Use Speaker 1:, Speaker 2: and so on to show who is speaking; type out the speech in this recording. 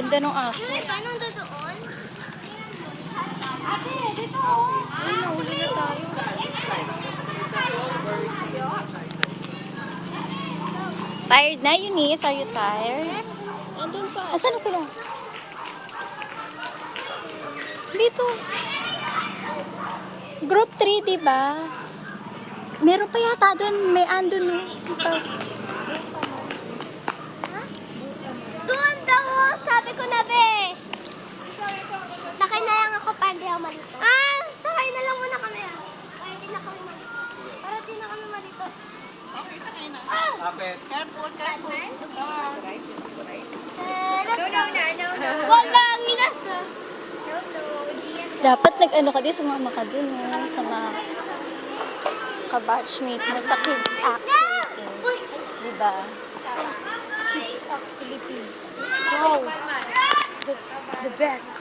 Speaker 1: Ganda ng aso.
Speaker 2: Paano doon?
Speaker 3: Ate, dito oh.
Speaker 1: Ay, nahuli na tayo. Tired na, Eunice? Are you tired?
Speaker 3: Andun pa.
Speaker 1: Asan na sila? Dito. Group 3, di ba? Meron pa yata doon. May andun, no?
Speaker 2: Doon daw, oh. Sabi ko na, be. Sakay na lang ako para hindi ako malito. Sakay na lang muna kami, ah. Para di na kami malito. Para di na kami malito.
Speaker 3: Okay, sakay na.
Speaker 4: Kapit.
Speaker 3: Careful, careful.
Speaker 2: No. Wala, minas, ah.
Speaker 1: Dapat nag-ano ka din, sumama ka dun, no? Sa mga ka-batchmate mo sa kids activities. Di ba? Kids activities. Wow! That's the best.